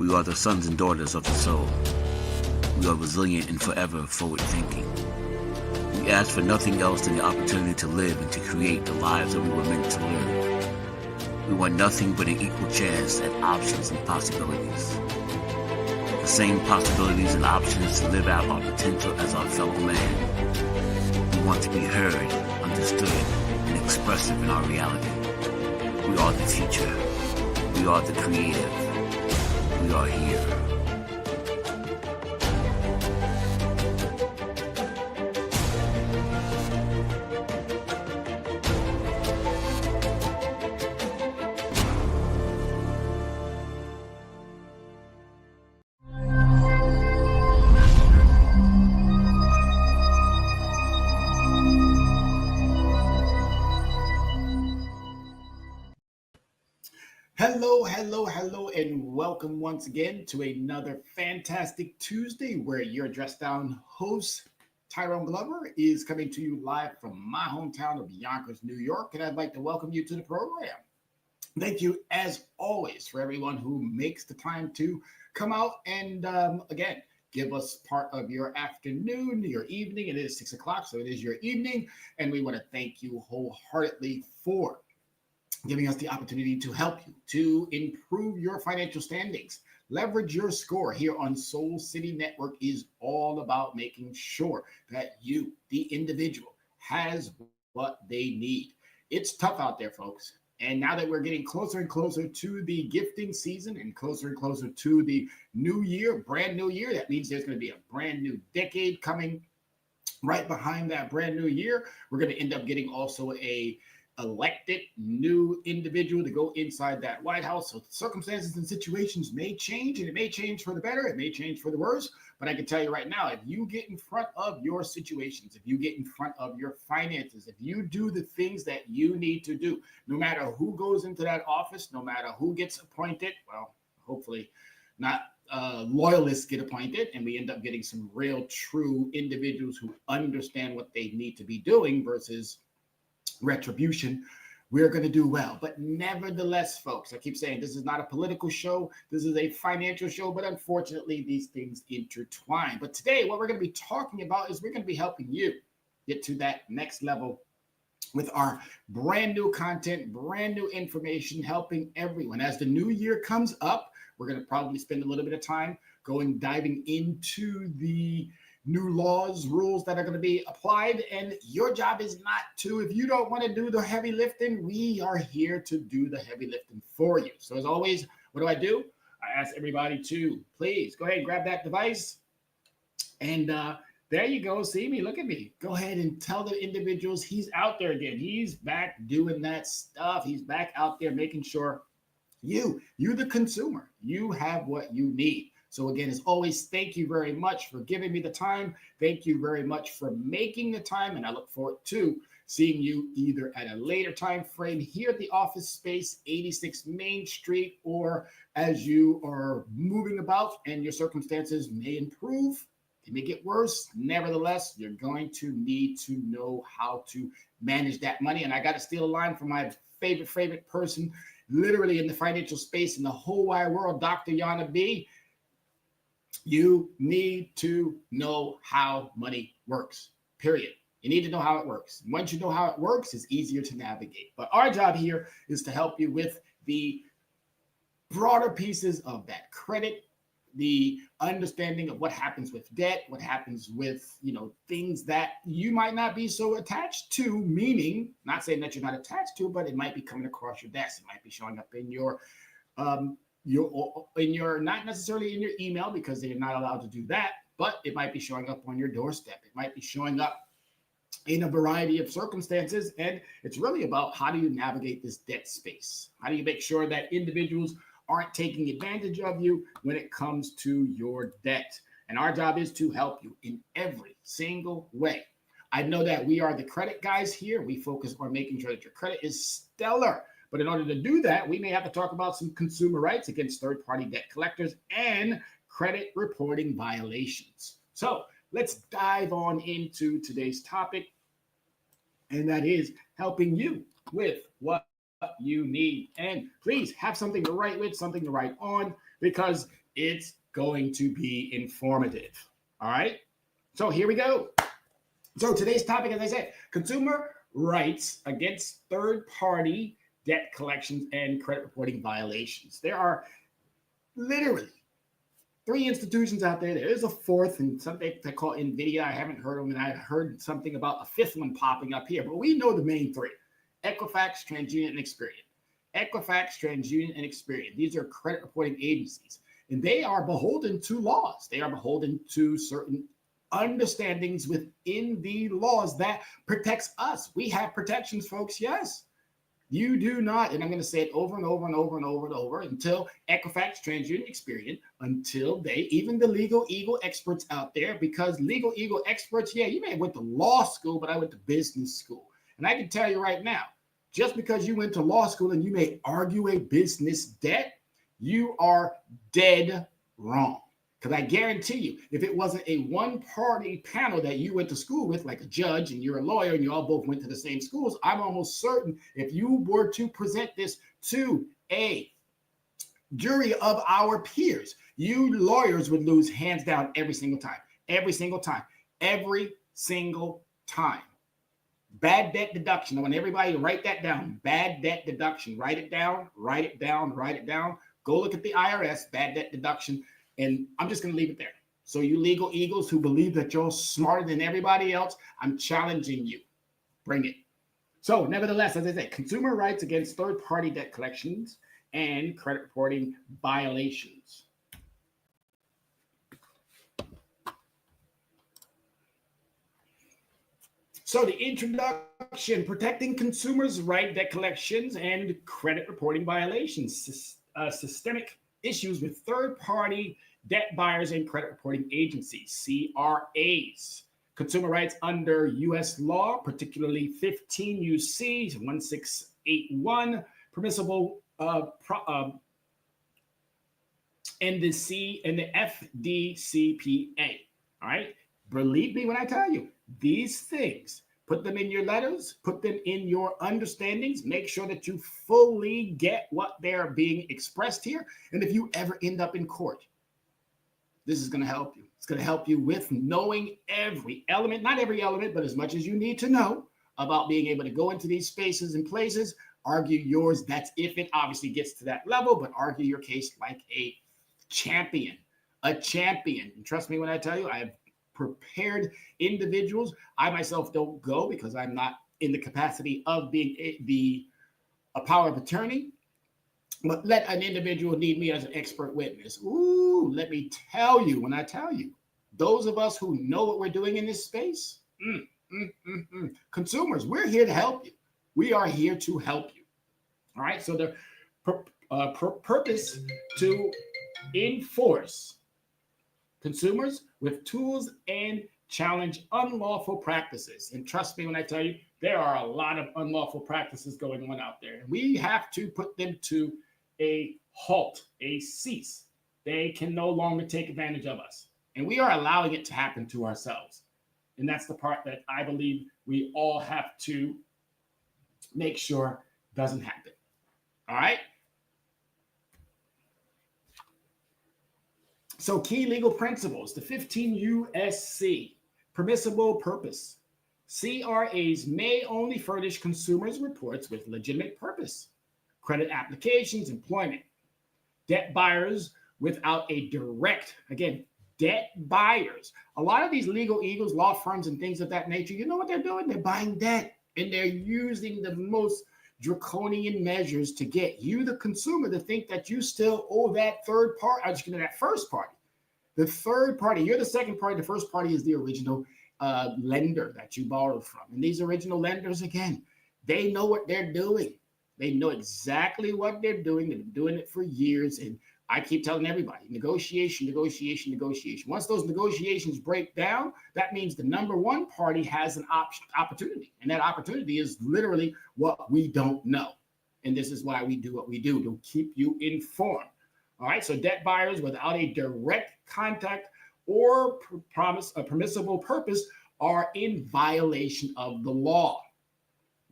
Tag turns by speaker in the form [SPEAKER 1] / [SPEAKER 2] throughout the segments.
[SPEAKER 1] We are the sons and daughters of the soul. We are resilient and forever forward-thinking. We ask for nothing else than the opportunity to live and to create the lives that we were meant to live. We want nothing but an equal chance at options and possibilities. The same possibilities and options to live out our potential as our fellow man. We want to be heard, understood, and expressive in our reality. We are the future. We are the creative. We are here.
[SPEAKER 2] Hello, and welcome once again to another fantastic Tuesday where your dressed down host, Tyrone Glover, is coming to you live from my hometown of Yonkers, New York, and I'd like to welcome you to the program. Thank you, as always, for everyone who makes the time to come out and, again, give us part of your afternoon, your evening. It is 6 o'clock, so it is your evening, and we want to thank you wholeheartedly for giving us the opportunity to help you to improve your financial standings. Leverage your score here on Soul City Network is all about making sure that you, the individual, has what they need. It's tough out there, folks. And now that we're getting closer and closer to the gifting season and closer to the new year, brand new year, that means there's going to be a brand new decade coming right behind that brand new year. We're going to end up getting also a elected new individual to go inside that White House. So circumstances and situations may change, and it may change for the better, it may change for the worse. But I can tell you right now, if you get in front of your situations, if you get in front of your finances, if you do the things that you need to do, no matter who goes into that office, no matter who gets appointed, well, hopefully not loyalists get appointed, and we end up getting some real true individuals who understand what they need to be doing versus retribution, we're going to do well. But nevertheless, folks, I keep saying this is not a political show. This is a financial show, but unfortunately, these things intertwine. But today, what we're going to be talking about is we're going to be helping you get to that next level with our brand new content, brand new information, helping everyone. As the new year comes up, we're going to probably spend a little bit of time diving into the new laws, rules that are going to be applied. And your job is not to, if you don't want to do the heavy lifting, we are here to do the heavy lifting for you. So as always, what do? I ask everybody to please go ahead and grab that device. And there you go. See me, look at me. Go ahead and tell the individuals he's out there again. He's back doing that stuff. He's back out there making sure you the consumer, you have what you need. So again, as always, thank you very much for giving me the time. Thank you very much for making the time. And I look forward to seeing you either at a later time frame here at the office space, 86 Main Street, or as you are moving about and your circumstances may improve, they may get worse. Nevertheless, you're going to need to know how to manage that money. And I got to steal a line from my favorite person, literally in the financial space in the whole wide world, Dr. Yana B. You need to know how money works, period. You need to know how it works. Once you know how it works, it's easier to navigate. But our job here is to help you with the broader pieces of that credit, the understanding of what happens with debt, what happens with, things that you might not be so attached to, meaning, not saying that you're not attached to, but it might be coming across your desk. It might be showing up in your not necessarily in your email because they're not allowed to do that, but it might be showing up on your doorstep. It might be showing up in a variety of circumstances. And it's really about how do you navigate this debt space? How do you make sure that individuals aren't taking advantage of you when it comes to your debt? And our job is to help you in every single way. I know that we are the credit guys here. We focus on making sure that your credit is stellar. But in order to do that, we may have to talk about some consumer rights against third-party debt collectors and credit reporting violations. So let's dive on into today's topic, and that is helping you with what you need. And please have something to write with, something to write on, because It's going to be informative. All right. So here we go. So today's topic, as I said, consumer rights against third-party debt collections and credit reporting violations. There are literally 3 institutions out there. There is a fourth, and something they call NVIDIA. I haven't heard of them, and I heard something about a 5th one popping up here. But we know the main 3: Equifax, TransUnion, and Experian. Equifax, TransUnion, and Experian. These are credit reporting agencies, and they are beholden to laws. They are beholden to certain understandings within the laws that protects us. We have protections, folks. Yes. You do not, and I'm going to say it over and over and over and over and over until Equifax, TransUnion, Experian, until they, even the legal eagle experts out there, because legal eagle experts, yeah, you may have went to law school, but I went to business school. And I can tell you right now, just because you went to law school and you may argue a business debt, you are dead wrong. Because I guarantee you, if it wasn't a one-party panel that you went to school with, like a judge and you're a lawyer and you all both went to the same schools, I'm almost certain if you were to present this to a jury of our peers, you lawyers would lose hands down every single time. Every single time. Every single time. Bad debt deduction. I want everybody to write that down. Bad debt deduction. Write it down. Write it down. Write it down. Go look at the IRS. Bad debt deduction. And I'm just going to leave it there. So you legal eagles who believe that you're smarter than everybody else, I'm challenging you. Bring it. So nevertheless, as I said, consumer rights against third-party debt collections and credit reporting violations. So the introduction, protecting consumers' right debt collections and credit reporting violations, systemic issues with third-party debt buyers and credit reporting agencies, CRAs. Consumer rights under U.S. law, particularly 15 U.C. 1681, permissible and the FDCPA. All right. Believe me when I tell you these things. Put them in your letters, put them in your understandings, make sure that you fully get what they're being expressed here. And if you ever end up in court, this is going to help you. It's going to help you with knowing every element, not every element, but as much as you need to know about being able to go into these spaces and places, argue yours. That's if it obviously gets to that level, but argue your case like a champion, a champion. And trust me when I tell you, I have prepared individuals. I myself don't go because I'm not in the capacity of being a power of attorney, but let an individual need me as an expert witness. Ooh, let me tell you, when I tell you, those of us who know what we're doing in this space, consumers, we're here to help you. We are here to help you. All right. So the purpose to enforce consumers with tools and challenge unlawful practices. And trust me when I tell you, there are a lot of unlawful practices going on out there. And we have to put them to a halt, a cease. They can no longer take advantage of us. And we are allowing it to happen to ourselves. And that's the part that I believe we all have to make sure doesn't happen. All right? So key legal principles, the 15 U.S.C. permissible purpose. CRAs may only furnish consumers reports with legitimate purpose. Credit applications, employment. Debt buyers without a direct, again, debt buyers. A lot of these legal eagles, law firms, and things of that nature, you know what they're doing? They're buying debt, and they're using the most draconian measures to get you, the consumer, to think that you still owe that third party, that first party. The third party, you're the second party. The first party is the original lender that you borrowed from. And these original lenders, again, they know what they're doing. They know exactly what they're doing. They've been doing it for years. And I keep telling everybody, negotiation, negotiation, negotiation. Once those negotiations break down, that means the number one party has an opportunity. And that opportunity is literally what we don't know. And this is why we do what we do, to keep you informed. All right, so debt buyers without a direct contact or permissible purpose are in violation of the law.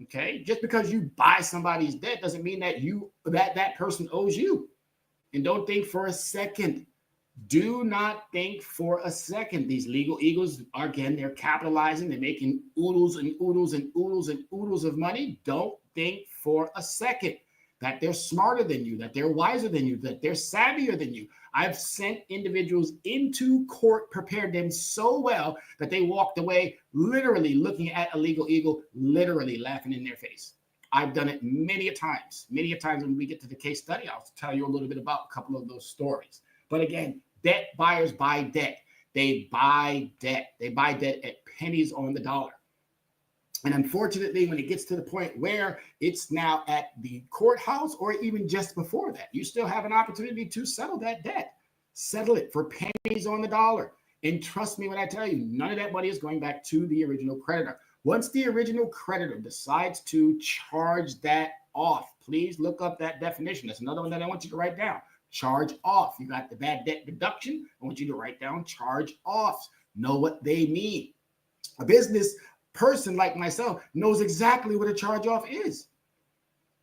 [SPEAKER 2] Okay, just because you buy somebody's debt doesn't mean that that person owes you. And don't think for a second Do not think for a second. These legal eagles, again, they're capitalizing. They're making oodles and oodles and oodles and oodles of money. Don't think for a second that they're smarter than you, that they're wiser than you, that they're savvier than you. I've sent individuals into court, prepared them so well that they walked away literally looking at a legal eagle, literally laughing in their face. I've done it many a times. Many a times when we get to the case study, I'll tell you a little bit about a couple of those stories. But again, debt buyers buy debt. They buy debt. They buy debt at pennies on the dollar. And unfortunately, when it gets to the point where it's now at the courthouse or even just before that, you still have an opportunity to settle that debt. Settle it for pennies on the dollar. And trust me when I tell you, none of that money is going back to the original creditor. Once the original creditor decides to charge that off, please look up that definition. That's another one that I want you to write down. Charge off. You got the bad debt deduction. I want you to write down charge offs. Know what they mean. A business person like myself knows exactly what a charge off is.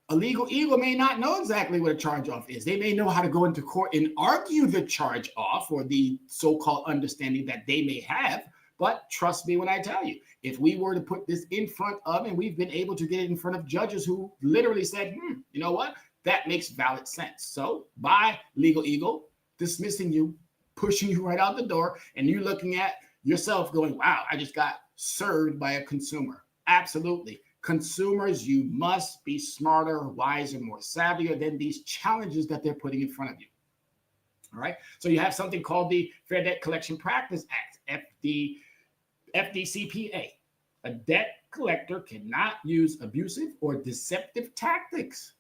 [SPEAKER 2] A legal eagle may not know exactly what a charge off is. They may know how to go into court and argue the charge off or the so-called understanding that they may have. But trust me when I tell you, if we were to put this in front of, and we've been able to get it in front of judges who literally said, you know what? That makes valid sense. So by legal eagle, dismissing you, pushing you right out the door, and you looking at yourself going, wow, I just got served by a consumer. Absolutely. Consumers, you must be smarter, wiser, more savvier than these challenges that they're putting in front of you. All right. So you have something called the Fair Debt Collection Practice Act, FDCPA. A debt collector cannot use abusive or deceptive tactics.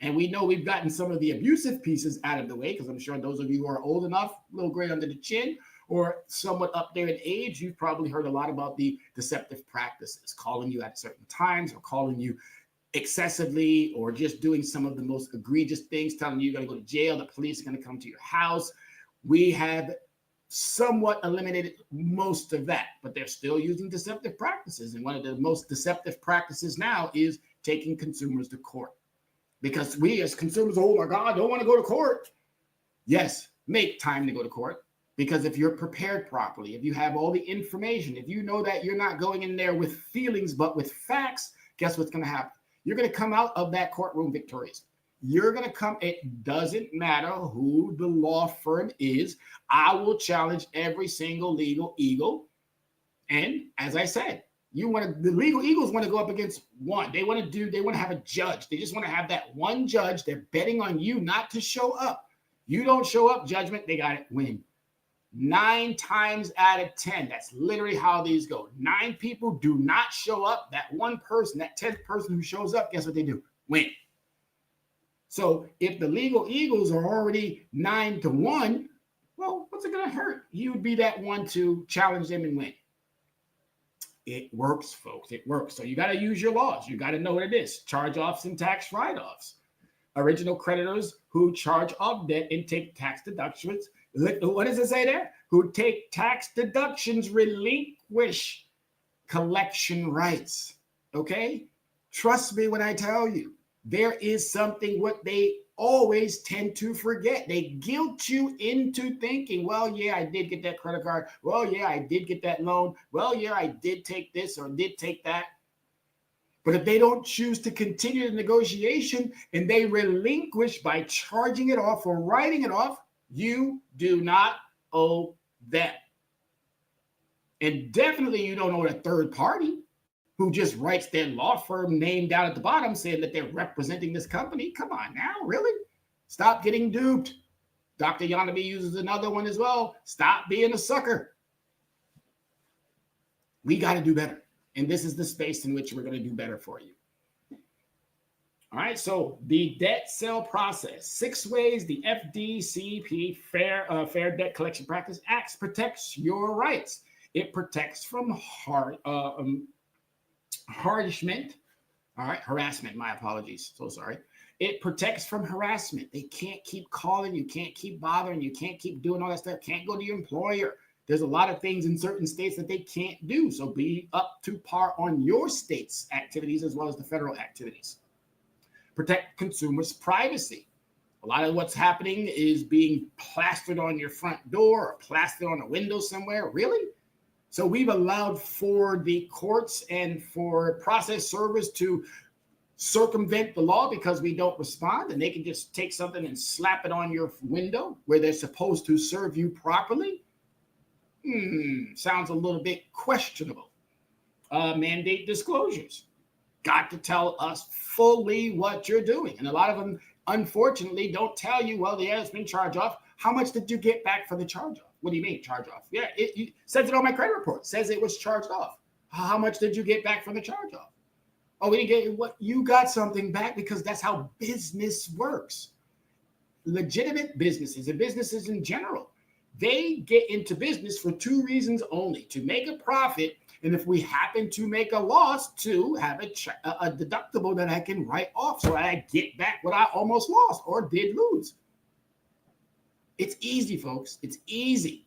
[SPEAKER 2] And we know we've gotten some of the abusive pieces out of the way, because I'm sure those of you who are old enough, a little gray under the chin, or somewhat up there in age, you've probably heard a lot about the deceptive practices, calling you at certain times or calling you excessively, or just doing some of the most egregious things, telling you you're going to go to jail, the police are going to come to your house. We have somewhat eliminated most of that, but they're still using deceptive practices. And one of the most deceptive practices now is taking consumers to court. Because we as consumers, oh my God, don't want to go to court. Yes, make time to go to court. Because if you're prepared properly, if you have all the information, if you know that you're not going in there with feelings, but with facts, guess what's going to happen? You're going to come out of that courtroom victorious. You're going to come, it doesn't matter who the law firm is. I will challenge every single legal eagle. And as I said, the legal eagles want to go up against one. They want to have a judge. They just want to have that one judge. They're betting on you not to show up. You don't show up, judgment, they got it, win. 9 times out of 10, that's literally how these go. 9 people do not show up. That one person, that 10th person who shows up, guess what they do? Win. So if the legal eagles are already 9-1, well, what's it going to hurt? You would be that one to challenge them and win. It works, folks. It works. So you got to use your laws. You got to know what it is. Charge-offs and tax write-offs. Original creditors who charge off debt and take tax deductions. What does it say there? Who take tax deductions, relinquish collection rights. Okay? Trust me when I tell you, there is something what they always tend to forget. They guilt you into thinking, well, yeah, I did get that credit card. Well, yeah, I did get that loan. Well, yeah, I did take this or did take that. But if they don't choose to continue the negotiation and they relinquish by charging it off or writing it off, you do not owe them. And definitely you don't owe a third party who just writes their law firm name down at the bottom saying that they're representing this company. Come on now, really? Stop getting duped. Dr. Yanami uses another one as well. Stop being a sucker. We got to do better. And this is the space in which we're going to do better for you. All right, so the debt sale process. 6 ways the FDCP, Fair Debt Collection Practice Act, protects your rights. It protects from harassment. All right, harassment, my apologies. So sorry. It protects from harassment. They can't keep calling you, can't keep bothering you, can't keep doing all that stuff, can't go to your employer. There's a lot of things in certain states that they can't do. So be up to par on your state's activities as well as the federal activities. Protect consumers' privacy. A lot of what's happening is being plastered on your front door or plastered on a window somewhere. Really? So we've allowed for the courts and for process servers to circumvent the law because we don't respond, and they can just take something and slap it on your window where they're supposed to serve you properly. Sounds a little bit questionable. Mandate disclosures. Got to tell us fully what you're doing. And a lot of them, unfortunately, don't tell you, well, yeah, it's been charged off. How much did you get back for the charge off? What do you mean charge off? Yeah, it says it on my credit report. Says it was charged off. How much did you get back from the charge off? Oh, we didn't get what you got something back because that's how business works. Legitimate businesses and businesses in general, they get into business for two reasons only: to make a profit, and if we happen to make a loss, to have a deductible that I can write off so I get back what I almost lost or did lose. It's easy, folks. It's easy.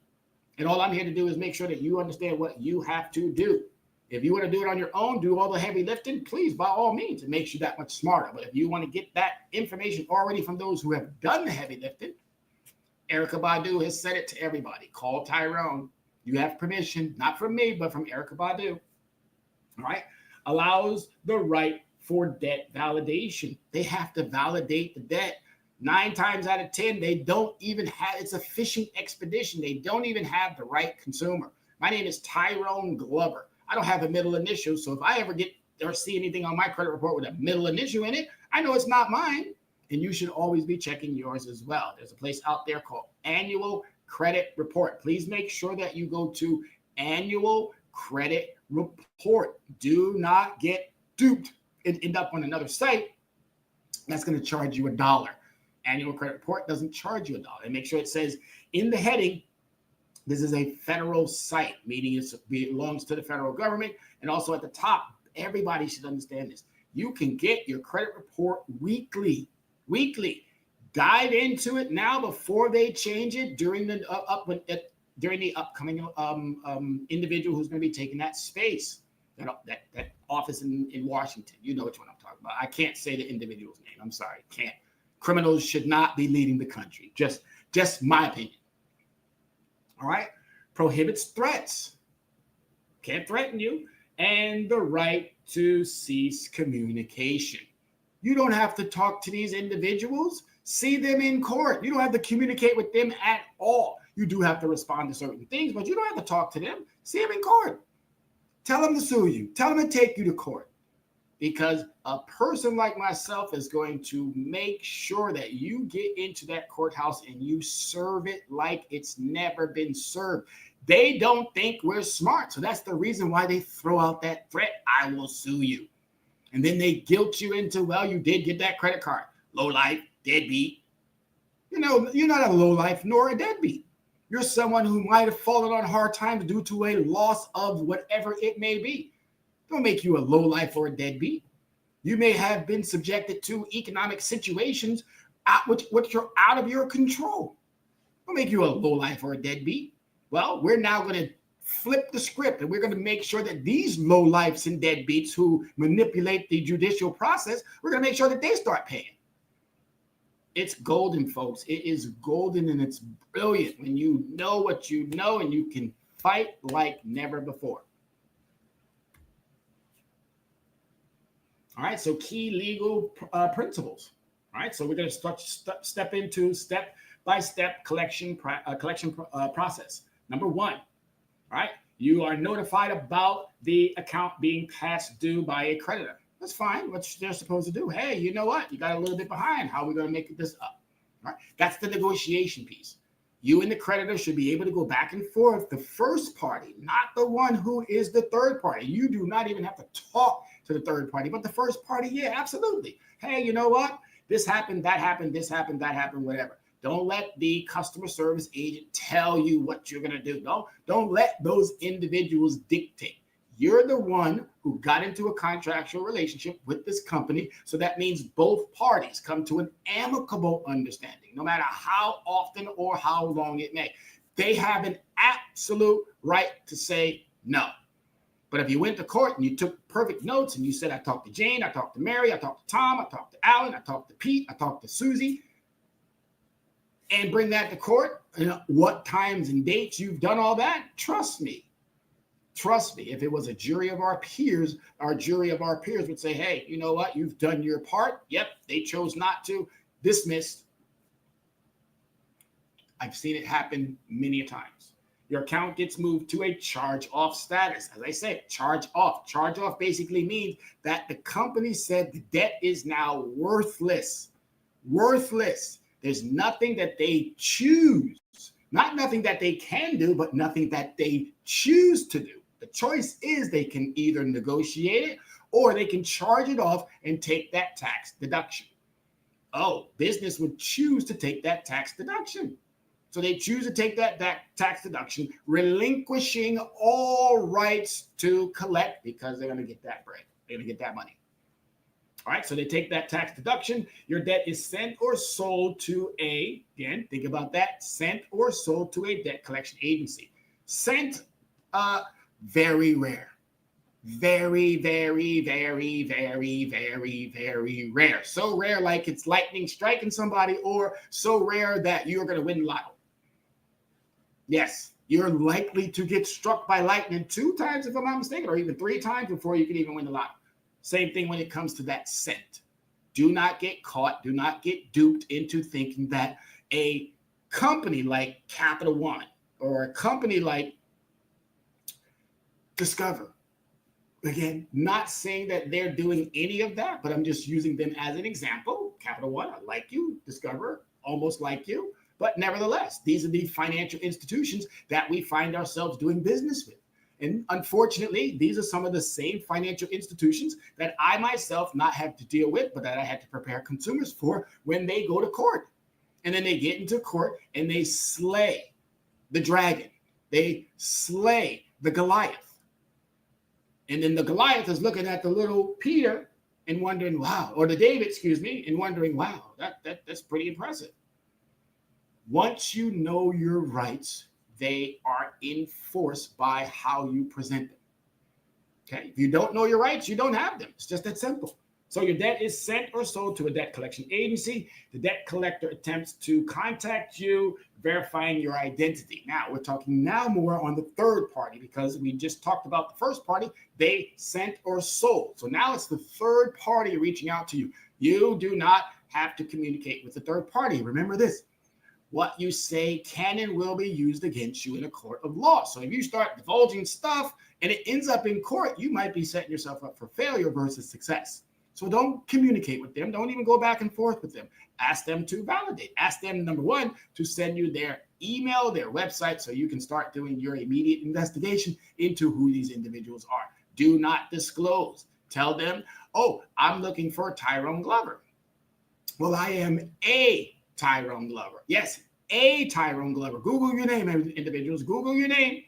[SPEAKER 2] And all I'm here to do is make sure that you understand what you have to do. If you want to do it on your own, do all the heavy lifting, please, by all means, it makes you that much smarter. But if you want to get that information already from those who have done the heavy lifting, Erykah Badu has said it to everybody. Call Tyrone. You have permission, not from me, but from Erykah Badu. All right? Allows the right for debt validation. They have to validate the debt. 9 times out of 10, they don't even have, it's a fishing expedition. They don't even have the right consumer. My name is Tyrone Glover. I don't have a middle initial, so if I ever get or see anything on my credit report with a middle initial in it, I know it's not mine. And you should always be checking yours as well. There's a place out there called Annual Credit Report. Please make sure that you go to Annual Credit Report. Do not get duped and end up on another site that's going to charge you $1. Annual Credit Report doesn't charge you $1. And make sure it says in the heading, this is a federal site, meaning it belongs to the federal government. And also at the top, everybody should understand this. You can get your credit report weekly. Dive into it now before they change it during the upcoming individual who's going to be taking that space, that office in Washington. You know which one I'm talking about. I can't say the individual's name. I'm sorry, can't. Criminals should not be leading the country. Just my opinion. All right, prohibits threats, can't threaten you, and the right to cease communication. You don't have to talk to these individuals, see them in court. You don't have to communicate with them at all. You do have to respond to certain things, but you don't have to talk to them. See them in court. Tell them to sue you. Tell them to take you to court. Because a person like myself is going to make sure that you get into that courthouse and you serve it like it's never been served. They don't think we're smart. So that's the reason why they throw out that threat. I will sue you. And then they guilt you into, well, you did get that credit card. Low life, deadbeat. You know, you're not a low life nor a deadbeat. You're someone who might have fallen on hard times due to a loss of whatever it may be. Don't make you a low life or a deadbeat. You may have been subjected to economic situations which are out of your control. Don't make you a low life or a deadbeat. Well, we're now going to flip the script, and we're going to make sure that these low lives and deadbeats who manipulate the judicial process, we're going to make sure that they start paying. It's golden, folks. It is golden, and it's brilliant when you know what you know and you can fight like never before. All right, so key legal principles. All right, so we're going to step into step-by-step collection process. Number 1, all right, you are notified about the account being past due by a creditor. That's fine. What they're supposed to do. Hey, you know what? You got a little bit behind. How are we going to make this up? All right, that's the negotiation piece. You and the creditor should be able to go back and forth. The first party, not the one who is the third party. You do not even have to talk to the third party, but the first party, yeah, absolutely. Hey, you know what? This happened, that happened, this happened, that happened, whatever. Don't let the customer service agent tell you what you're going to do. Don't let those individuals dictate. You're the one who got into a contractual relationship with this company. So that means both parties come to an amicable understanding, no matter how often or how long it may. They have an absolute right to say no. But if you went to court and you took perfect notes and you said, I talked to Jane, I talked to Mary, I talked to Tom, I talked to Alan, I talked to Pete, I talked to Susie, and bring that to court, what times and dates you've done all that, trust me, if it was a jury of our peers, would say, hey, you know what? You've done your part. Yep, they chose not to. Dismissed. I've seen it happen many times. Your account gets moved to a charge-off status. As I said, charge-off. Charge-off basically means that the company said the debt is now worthless. Worthless. There's nothing that they choose. Not nothing that they can do, but nothing that they choose to do. The choice is they can either negotiate it or they can charge it off and take that tax deduction. Oh, business would choose to take that tax deduction. So they choose to take that tax deduction, relinquishing all rights to collect because they're going to get that bread. They're going to get that money. All right, so they take that tax deduction. Your debt is sent or sold to again, think about that, sent or sold to a debt collection agency. Sent, very rare. Very, very, very, very, very, very rare. So rare like it's lightning striking somebody, or so rare that you're going to win lotto. Yes, you're likely to get struck by lightning 2 times, if I'm not mistaken, or even 3 times before you can even win the lotto. Same thing when it comes to that cent. Do not get caught. Do not get duped into thinking that a company like Capital One or a company like Discover, again, not saying that they're doing any of that, but I'm just using them as an example. Capital One, like you. Discover, almost like you. But nevertheless, these are the financial institutions that we find ourselves doing business with. And unfortunately, these are some of the same financial institutions that I myself not have to deal with, but that I had to prepare consumers for when they go to court. And then they get into court and they slay the dragon. They slay the Goliath. And then the Goliath is looking at the little Peter and wondering, wow, or the David, and wondering, wow, that's pretty impressive. Once you know your rights, they are enforced by how you present them. Okay? If you don't know your rights, you don't have them. It's just that simple. So your debt is sent or sold to a debt collection agency. The debt collector attempts to contact you, verifying your identity. Now, we're talking now more on the third party because we just talked about the first party. They sent or sold. So now it's the third party reaching out to you. You do not have to communicate with the third party. Remember this. What you say can and will be used against you in a court of law. So if you start divulging stuff and it ends up in court, you might be setting yourself up for failure versus success. So don't communicate with them. Don't even go back and forth with them. Ask them to validate. Ask them, number one, to send you their email, their website, so you can start doing your immediate investigation into who these individuals are. Do not disclose. Tell them, oh, I'm looking for Tyrone Glover. Well, I am a Tyrone Glover. Yes, a Tyrone Glover. Google your name, individuals. Google your name.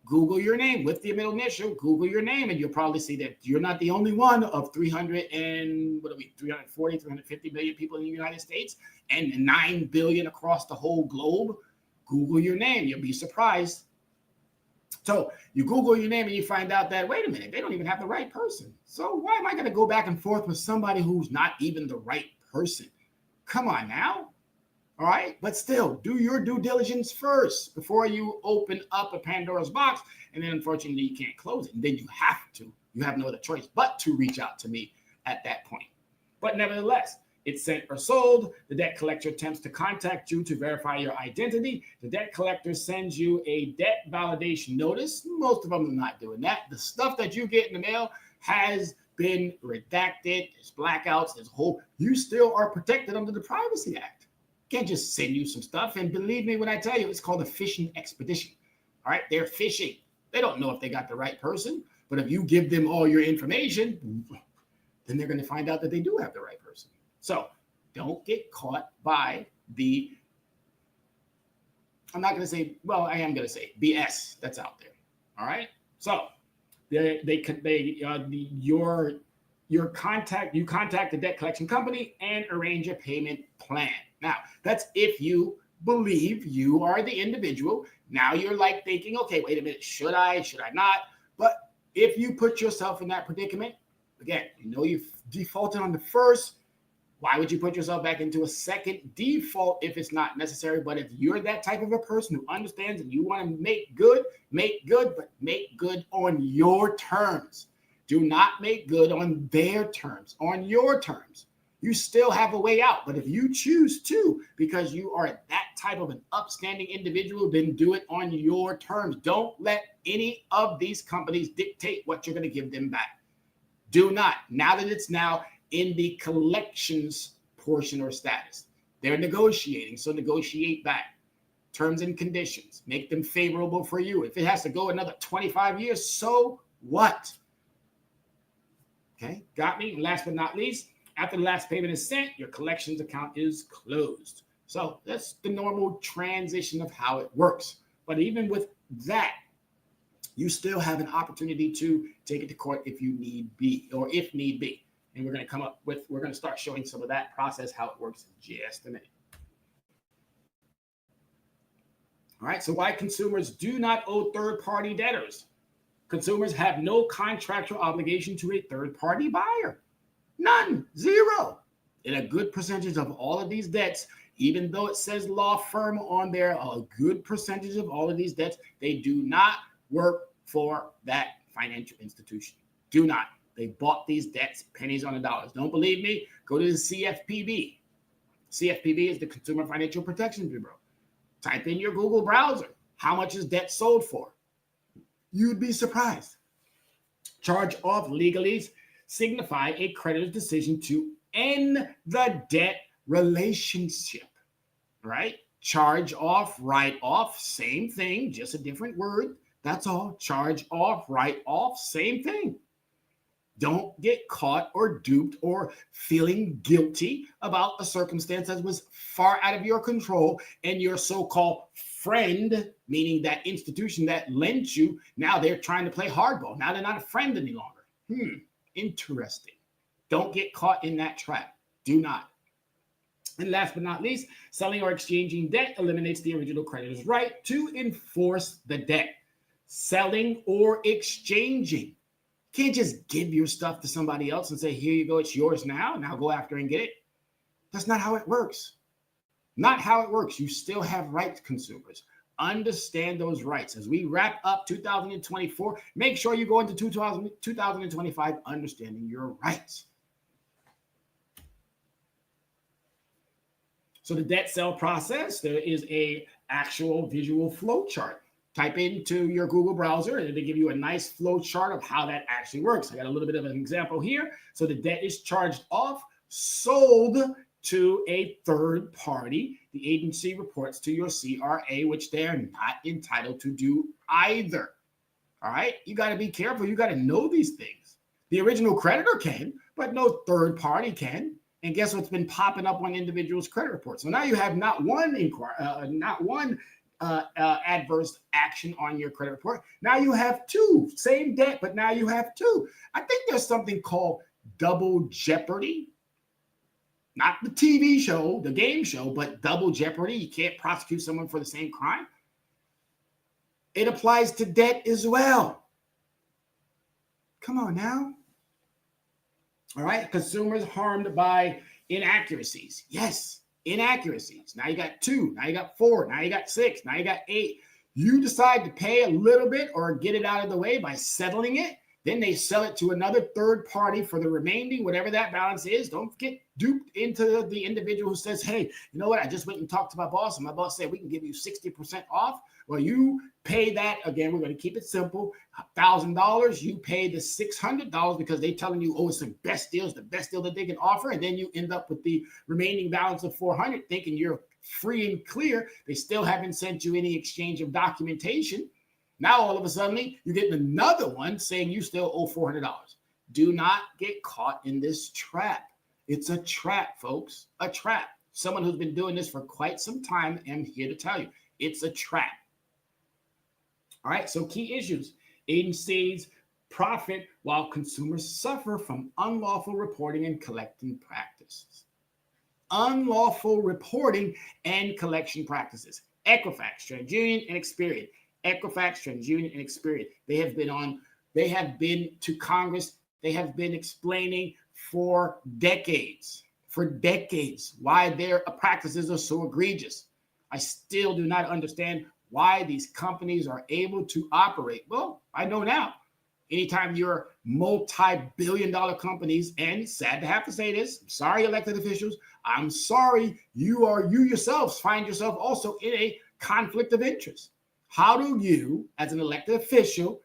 [SPEAKER 2] Google your name with the middle initial. Google your name, and you'll probably see that you're not the only one of 340, 350 million people in the United States and 9 billion across the whole globe. Google your name. You'll be surprised. So you Google your name and you find out that, wait a minute, they don't even have the right person. So why am I going to go back and forth with somebody who's not even the right person? Come on now. All right. But still, do your due diligence first before you open up a Pandora's box. And then unfortunately, you can't close it. And then you have no other choice but to reach out to me at that point. But nevertheless, it's sent or sold. The debt collector attempts to contact you to verify your identity. The debt collector sends you a debt validation notice. Most of them are not doing that. The stuff that you get in the mail has been redacted. There's blackouts. There's a whole. You still are protected under the Privacy Act. Can't just send you some stuff. And believe me when I tell you, it's called a phishing expedition. All right, they're phishing. They don't know if they got the right person. But if you give them all your information, then they're going to find out that they do have the right person. So don't get caught by the, I'm not going to say, well, I am going to say BS that's out there. All right. So you contact the debt collection company and arrange a payment plan. Now, that's if you believe you are the individual. Now you're like thinking, okay, wait a minute, should I not? But if you put yourself in that predicament, again, you know you've defaulted on the first, Why would you put yourself back into a second default if it's not necessary? But if you're that type of a person who understands and you want to make good, but make good on your terms. Do not make good on their terms, on your terms. You still have a way out. But if you choose to, because you are that type of an upstanding individual, then do it on your terms. Don't let any of these companies dictate what you're going to give them back. Do not. Now that it's now in the collections portion or status, they're negotiating. So negotiate back terms and conditions. Make them favorable for you. If it has to go another 25 years, so what? Okay, got me? And last but not least, after the last payment is sent, your collections account is closed. So that's the normal transition of how it works. But even with that, you still have an opportunity to take it to court if you need be, or if need be. And we're going to start showing some of that process, how it works in just a minute. All right, so why consumers do not owe third-party debtors. Consumers have no contractual obligation to a third-party buyer. None, zero. And a good percentage of all of these debts, even though it says law firm on there, a good percentage of all of these debts, they do not work for that financial institution. Do not. They bought these debts pennies on the dollars. Don't believe me? Go to the CFPB. CFPB is the Consumer Financial Protection Bureau. Type in your Google browser. How much is debt sold for? You'd be surprised. Charge off legalese signify a creditor's decision to end the debt relationship, right? Charge off, write off, same thing, just a different word. That's all. Charge off, write off, same thing. Don't get caught or duped or feeling guilty about a circumstance that was far out of your control, and your so-called friend, meaning that institution that lent you, now they're trying to play hardball. Now they're not a friend any longer. Interesting. Don't get caught in that trap. Do not. And last but not least, selling or exchanging debt eliminates the original creditor's right to enforce the debt. Selling or exchanging. You can't just give your stuff to somebody else and say, here you go, it's yours now. Now go after and get it. That's not how it works. Not how it works. You still have rights, consumers. Understand those rights. As we wrap up 2024, make sure you go into 2025 understanding your rights. So the debt sale process, there is a actual visual flow chart. Type into your Google browser and it'll give you a nice flow chart of how that actually works. I got a little bit of an example here. So the debt is charged off, sold to a third party. The agency reports to your CRA, which they're not entitled to do either. All right, you got to be careful. You got to know these things. The original creditor can, but no third party can. And guess what's been popping up on individuals' credit reports? So now you have not one adverse action on your credit report. Now you have two, same debt, but now you have two. I think there's something called double jeopardy. Not the TV show, the game show, but double jeopardy. You can't prosecute someone for the same crime. It applies to debt as well. Come on now. All right, consumers harmed by inaccuracies. Yes, inaccuracies. Now you got 2, now you got 4, now you got 6, now you got 8. You decide to pay a little bit or get it out of the way by settling it. Then they sell it to another third party for the remaining, whatever that balance is. Don't get duped into the individual who says, hey, you know what? I just went and talked to my boss, and my boss said we can give you 60% off. Well, you pay that. Again, we're going to keep it simple. $1,000, you pay the $600 because they're telling you, oh, it's the best deal. It's the best deal that they can offer. And then you end up with the remaining balance of $400 thinking you're free and clear. They still haven't sent you any exchange of documentation. Now, all of a sudden, you get another one saying you still owe $400. Do not get caught in this trap. It's a trap, folks, a trap. Someone who's been doing this for quite some time, I'm here to tell you, it's a trap. All right, so key issues. Agencies profit while consumers suffer from unlawful reporting and collecting practices. Unlawful reporting and collection practices. Equifax, TransUnion, and Experian. Equifax, TransUnion, and Experian. They have been to Congress. They have been explaining for decades for decades why their practices are so egregious. I still do not understand why these companies are able to operate. Well, I know now. Anytime you're multi-billion-dollar companies, and sad to have to say this, I'm sorry, elected officials, I'm sorry, you yourselves find yourself also in a conflict of interest. How do you, as an elected official,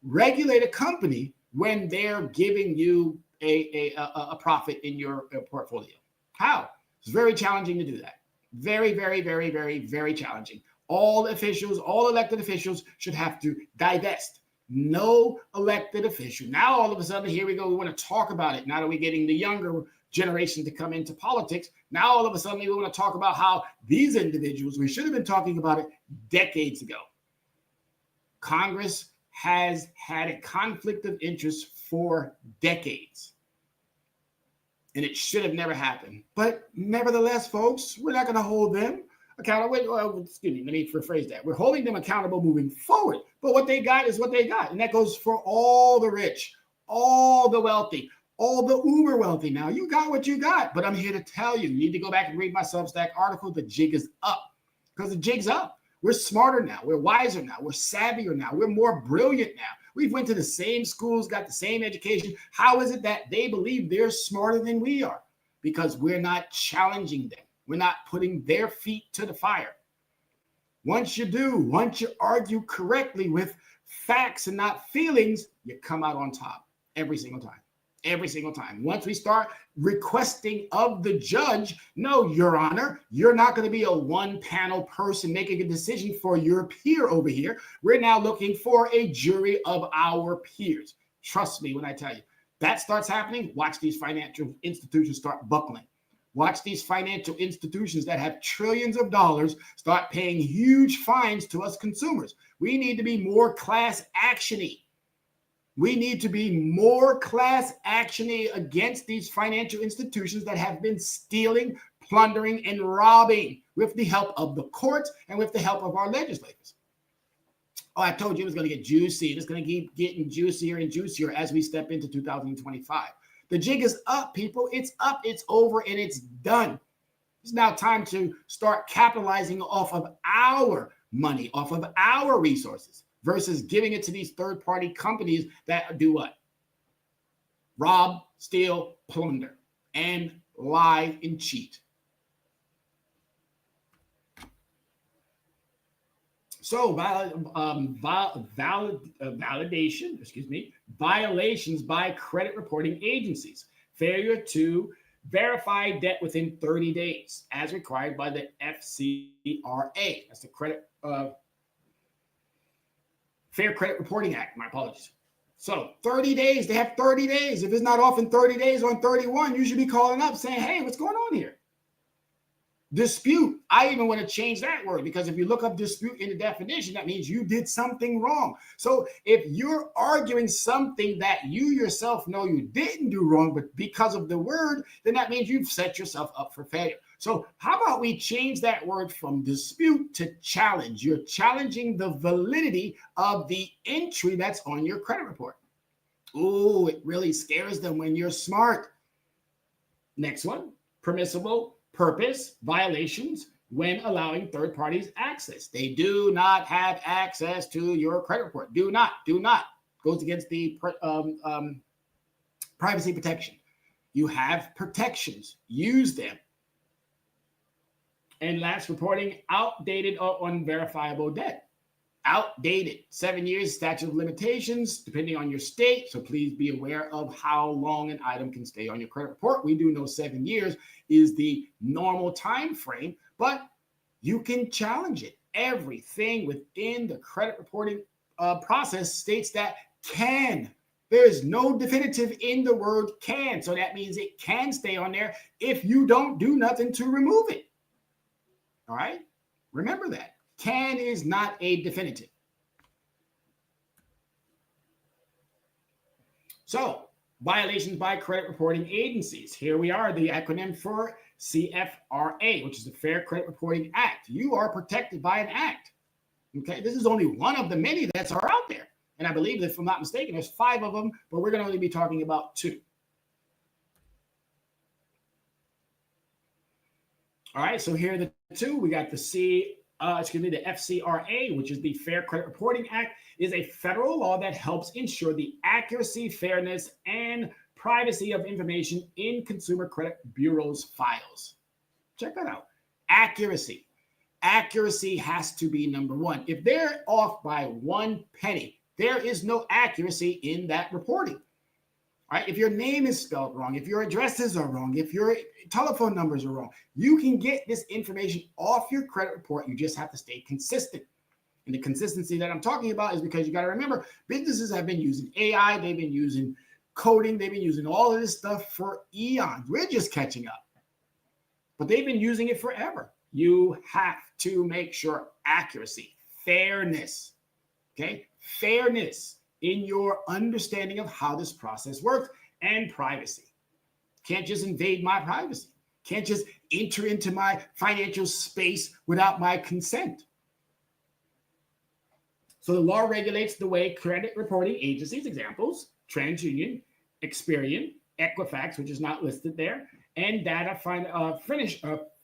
[SPEAKER 2] regulate a company when they're giving you a profit in your portfolio? How? It's very challenging to do that. Very, very, very, very, very challenging. All elected officials should have to divest. No elected official. Now, all of a sudden, here we go. We want to talk about it. Now that we're getting the younger generation to come into politics, now all of a sudden, we want to talk about how these individuals, we should have been talking about it decades ago. Congress has had a conflict of interest for decades. And it should have never happened. But nevertheless, folks, we're not going to hold them accountable. Excuse me, let me rephrase that. We're holding them accountable moving forward. But what they got is what they got. And that goes for all the rich, all the wealthy, all the uber wealthy. Now, you got what you got. But I'm here to tell you, you need to go back and read my Substack article. The jig is up. Because the jig's up. We're smarter now. We're wiser now. We're savvier now. We're more brilliant now. We've went to the same schools, got the same education. How is it that they believe they're smarter than we are? Because we're not challenging them. We're not putting their feet to the fire. Once you argue correctly with facts and not feelings, you come out on top every single time. Every single time. Once we start requesting of the judge, no, Your Honor, you're not going to be a one-panel person making a decision for your peer over here. We're now looking for a jury of our peers. Trust me when I tell you. That starts happening, watch these financial institutions start buckling. Watch these financial institutions that have trillions of dollars start paying huge fines to us consumers. We need to be more class action-y. We need to be more class action-y against these financial institutions that have been stealing, plundering, and robbing with the help of the courts and with the help of our legislators. Oh, I told you it was going to get juicy. It's going to keep getting juicier and juicier as we step into 2025. The jig is up, people. It's up, it's over, and it's done. It's now time to start capitalizing off of our money, off of our resources, versus giving it to these third-party companies that do what? Rob, steal, plunder, and lie and cheat. So violations by credit reporting agencies, failure to verify debt within 30 days, as required by the FCRA. That's the Fair Credit Reporting Act. My apologies. So 30 days, they have 30 days. If it's not off in 30 days on 31, you should be calling up saying, hey, what's going on here? Dispute. I even want to change that word, because if you look up dispute in the definition, that means you did something wrong. So if you're arguing something that you yourself know you didn't do wrong, but because of the word, then that means you've set yourself up for failure. So how about we change that word from dispute to challenge? You're challenging the validity of the entry that's on your credit report. Ooh, it really scares them when you're smart. Next one, permissible purpose violations when allowing third parties access. They do not have access to your credit report. Do not. Goes against the privacy protection. You have protections. Use them. And last, reporting outdated or unverifiable debt. Outdated. 7 years statute of limitations, depending on your state. So please be aware of how long an item can stay on your credit report. We do know 7 years is the normal time frame, but you can challenge it. Everything within the credit reporting process states that can. There is no definitive in the word can. So that means it can stay on there if you don't do nothing to remove it. All right? Remember that. Can is not a definitive. So, violations by credit reporting agencies. Here we are, the acronym for CFRA, which is the Fair Credit Reporting Act. You are protected by an act. Okay, this is only one of the many that are out there. And I believe that, if I'm not mistaken, there's 5 of them, but we're going to only be talking about 2. All right, so here are the two. We got the the FCRA, which is the Fair Credit Reporting Act, is a federal law that helps ensure the accuracy, fairness, and privacy of information in consumer credit bureaus' files. Check that out. Accuracy. Accuracy has to be number one. If they're off by 1 penny, there is no accuracy in that reporting. All right, if your name is spelled wrong, if your addresses are wrong, if your telephone numbers are wrong, you can get this information off your credit report. You just have to stay consistent. And the consistency that I'm talking about is because you got to remember, businesses have been using AI, they've been using coding, they've been using all of this stuff for eons. We're just catching up. But they've been using it forever. You have to make sure accuracy, fairness, okay? Fairness in your understanding of how this process works, and privacy. Can't just invade my privacy. Can't just enter into my financial space without my consent. So the law regulates the way credit reporting agencies, examples, TransUnion, Experian, Equifax, which is not listed there, and data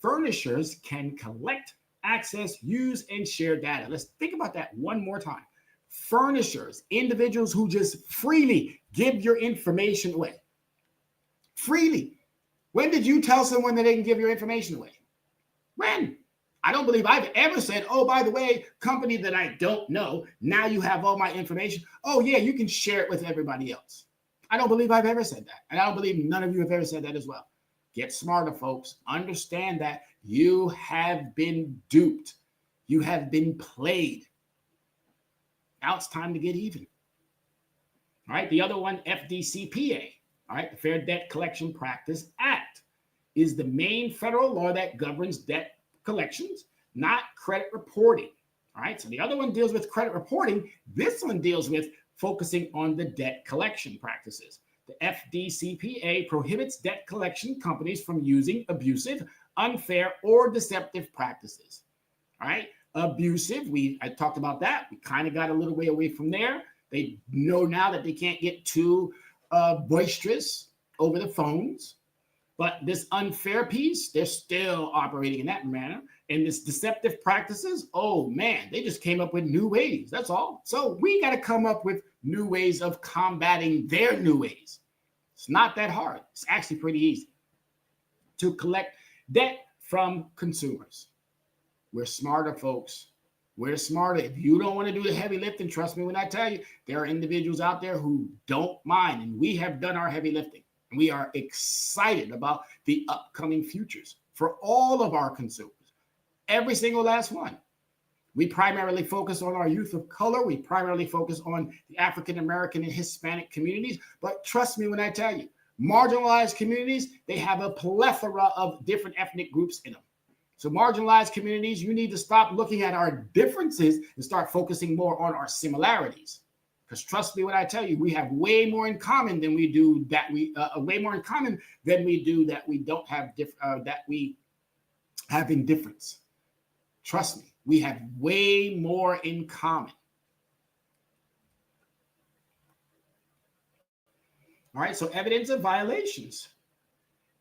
[SPEAKER 2] furnishers can collect, access, use, and share data. Let's think about that one more time. Furnishers, individuals who just freely give your information away. Freely. When did you tell someone that they can give your information away? When? I don't believe I've ever said, oh, by the way, company that I don't know, now you have all my information. Oh, yeah, you can share it with everybody else. I don't believe I've ever said that. And I don't believe none of you have ever said that as well. Get smarter, folks. Understand that you have been duped. You have been played. Now it's time to get even. All right, the other one, FDCPA, all right, the Fair Debt Collection Practice Act, is the main federal law that governs debt collections, not credit reporting. All right, so the other one deals with credit reporting. This one deals with focusing on the debt collection practices. The FDCPA prohibits debt collection companies from using abusive, unfair, or deceptive practices. All right. Abusive, I talked about that. We kind of got a little way away from there. They know now that they can't get too boisterous over the phones. But this unfair piece, they're still operating in that manner. And this deceptive practices, oh man, they just came up with new ways. That's all. So we got to come up with new ways of combating their new ways. It's not that hard. It's actually pretty easy to collect debt from consumers. We're smarter, folks. We're smarter. If you don't want to do the heavy lifting, trust me when I tell you, there are individuals out there who don't mind, and we have done our heavy lifting. And we are excited about the upcoming futures for all of our consumers, every single last one. We primarily focus on our youth of color. We primarily focus on the African American and Hispanic communities. But trust me when I tell you, marginalized communities, they have a plethora of different ethnic groups in them. So marginalized communities, you need to stop looking at our differences and start focusing more on our similarities. Because trust me when I tell you, we have way more in common than we do that we don't have that we have in difference. Trust me, we have way more in common. All right, so evidence of violations,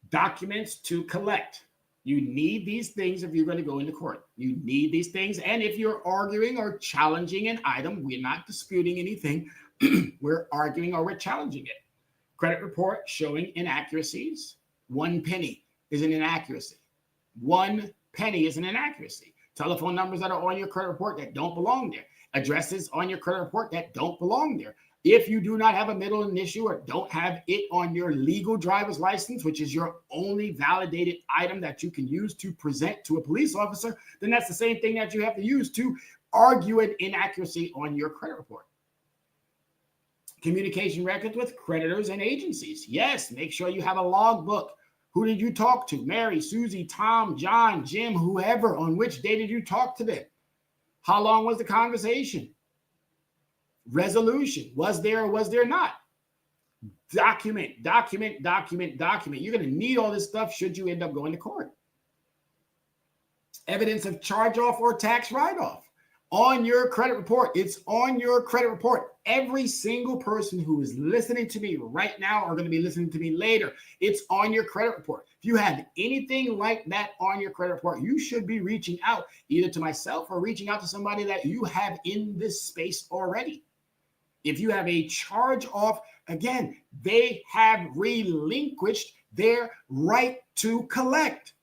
[SPEAKER 2] documents to collect. You need these things if you're going to go into court. You need these things. And if you're arguing or challenging an item, we're not disputing anything. We're arguing or we're challenging it. Credit report showing inaccuracies. 1 penny is an inaccuracy. 1 penny is an inaccuracy. Telephone numbers that are on your credit report that don't belong there. Addresses on your credit report that don't belong there. If you do not have a middle initial or don't have it on your legal driver's license, which is your only validated item that you can use to present to a police officer, then that's the same thing that you have to use to argue an inaccuracy on your credit report. Communication records with creditors and agencies. Yes, make sure you have a logbook. Who did you talk to? Mary, Susie, Tom, John, Jim, whoever. On which day did you talk to them? How long was the conversation? Resolution. Was there or was there not? Document. You're going to need all this stuff should you end up going to court. Evidence of charge-off or tax write-off on your credit report. It's on your credit report. Every single person who is listening to me right now are going to be listening to me later. It's on your credit report. If you have anything like that on your credit report, you should be reaching out either to myself or reaching out to somebody that you have in this space already. If you have a charge off, again, they have relinquished their right to collect.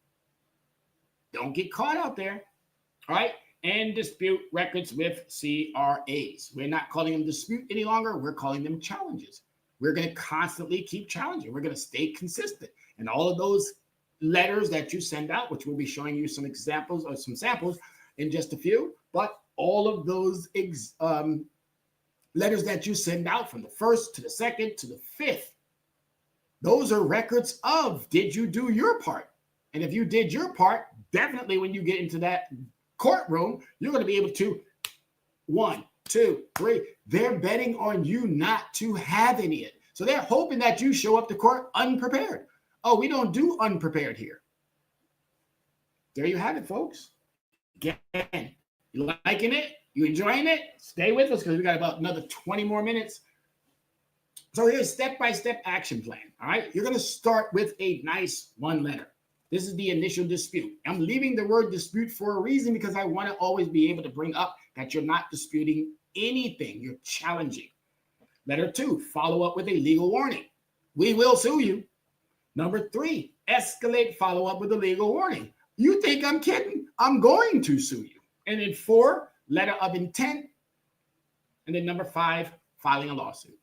[SPEAKER 2] Don't get caught out there. All right. And dispute records with CRAs. We're not calling them dispute any longer. We're calling them challenges. We're going to constantly keep challenging. We're going to stay consistent. And all of those letters that you send out, which we'll be showing you some examples or some samples in just a few, but all of those letters that you send out from the 1st to the 2nd to the 5th, those are records of, did you do your part? And if you did your part, definitely when you get into that courtroom, you're going to be able to 1, 2, 3. They're betting on you not to have any of it. So they're hoping that you show up to court unprepared. Oh, we don't do unprepared here. There you have it, folks. Again, you liking it? You enjoying it? Stay with us because we got about another 20 more minutes. So here's step-by-step action plan. All right. You're going to start with a nice one letter. This is the initial dispute. I'm leaving the word dispute for a reason because I want to always be able to bring up that you're not disputing anything. You're challenging. Letter 2, follow up with a legal warning. We will sue you. Number 3, escalate follow up with a legal warning. You think I'm kidding? I'm going to sue you. And then 4, letter of intent. And then number 5, filing a lawsuit.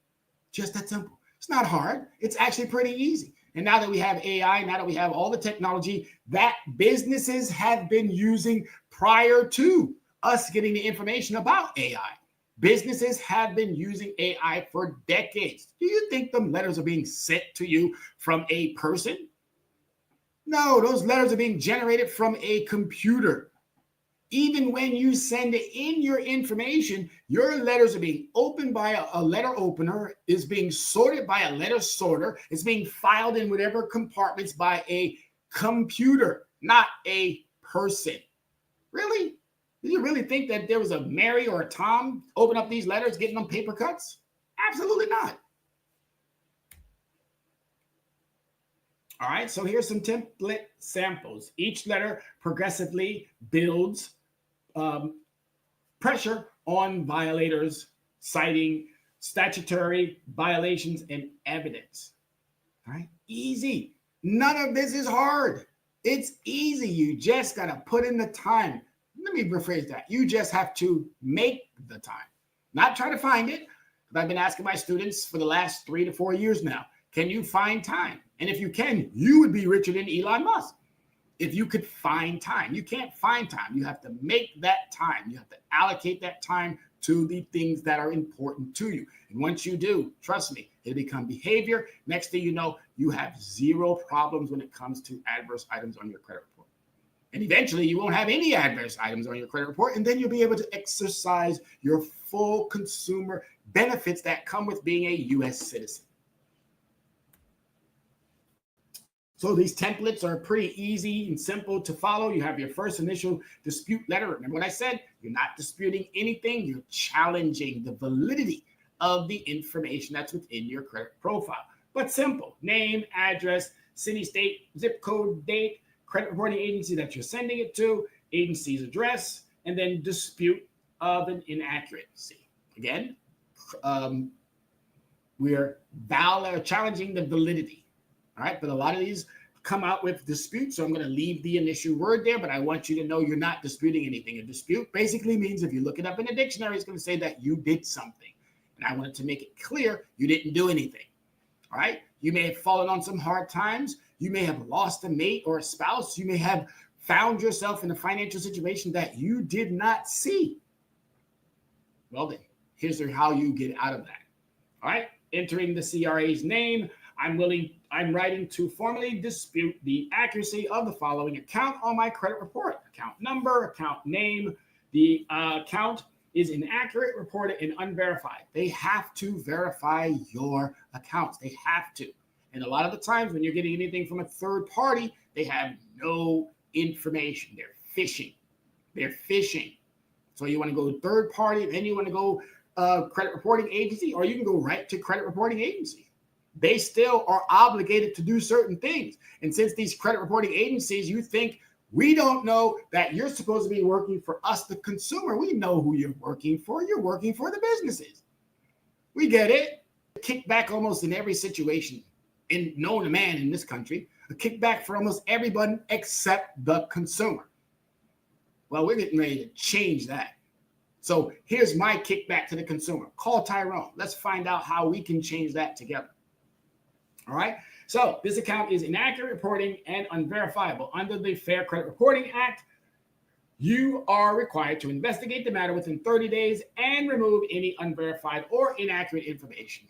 [SPEAKER 2] Just that simple. It's not hard. It's actually pretty easy. And now that we have AI, now that we have all the technology that businesses have been using prior to us getting the information about AI, businesses have been using AI for decades. Do you think them letters are being sent to you from a person? No, those letters are being generated from a computer. Even when you send in your information, your letters are being opened by a letter opener, is being sorted by a letter sorter, it's being filed in whatever compartments by a computer, not a person. Really? Do you really think that there was a Mary or a Tom open up these letters, getting them paper cuts? Absolutely not. All right, so here's some template samples. Each letter progressively builds pressure on violators, citing statutory violations and evidence. All right, easy. None of this is hard. It's easy. You just got to put in the time. Let me rephrase that. You just have to make the time, not try to find it. I've been asking my students for the last 3 to 4 years now, can you find time? And if you can, you would be richer than Elon Musk. If you could find time, you can't find time. You have to make that time. You have to allocate that time to the things that are important to you. And once you do, trust me, it'll become behavior. Next thing you know, you have zero problems when it comes to adverse items on your credit report. And eventually you won't have any adverse items on your credit report. And then you'll be able to exercise your full consumer benefits that come with being a U.S. citizen. So these templates are pretty easy and simple to follow. You have your first initial dispute letter. Remember what I said? You're not disputing anything. You're challenging the validity of the information that's within your credit profile. But simple. Name, address, city, state, zip code, date, credit reporting agency that you're sending it to, agency's address, and then dispute of an inaccuracy. Again, we're challenging the validity. All right, but a lot of these come out with disputes, so I'm going to leave the initial word there, but I want you to know you're not disputing anything. A dispute basically means, if you look it up in a dictionary, it's going to say that you did something. And I wanted to make it clear you didn't do anything. All right, you may have fallen on some hard times. You may have lost a mate or a spouse. You may have found yourself in a financial situation that you did not see. Well, then, here's how you get out of that. All right, entering the CRA's name. I'm writing to formally dispute the accuracy of the following account on my credit report. Account number, account name. The account is inaccurate, reported, and unverified. They have to verify your accounts. They have to. And a lot of the times when you're getting anything from a third party, they have no information. They're phishing. They're phishing. So you want to go third party, then you want to go credit reporting agency, or you can go right to credit reporting agency. they still are obligated to do certain things. And since these credit reporting agencies, you think we don't know that you're supposed to be working for us, the consumer. We know who you're working for. You're working for the businesses. We get it. A kickback almost in every situation, in known to man in this country, a kickback for almost everyone except the consumer. Well, we're getting ready to change that. So here's my kickback to the consumer. Call Tyrone. Let's find out how we can change that together. All right. So this account is inaccurate reporting and unverifiable. Under the Fair Credit Reporting Act, you are required to investigate the matter within 30 days and remove any unverified or inaccurate information.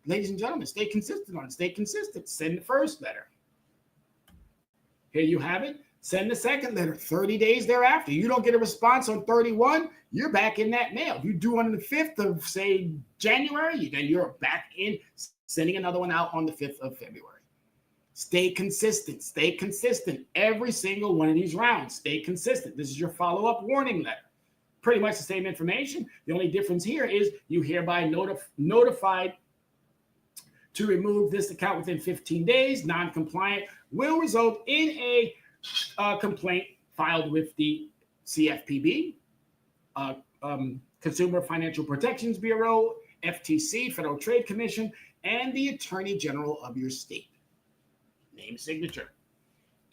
[SPEAKER 2] Ladies and gentlemen, stay consistent on it. Stay consistent. Send the first letter. Here you have it. Send the second letter 30 days thereafter. You don't get a response on 31, you're back in that mail. You do on the 5th of, say, January, then you're back in sending another one out on the 5th of February. Stay consistent. Stay consistent. Every single one of these rounds. Stay consistent. This is your follow-up warning letter. Pretty much the same information. The only difference here is you hereby notified to remove this account within 15 days. Non-compliant will result in a complaint filed with the CFPB, Consumer Financial Protections Bureau, FTC, Federal Trade Commission, and the Attorney General of your state. Name, signature.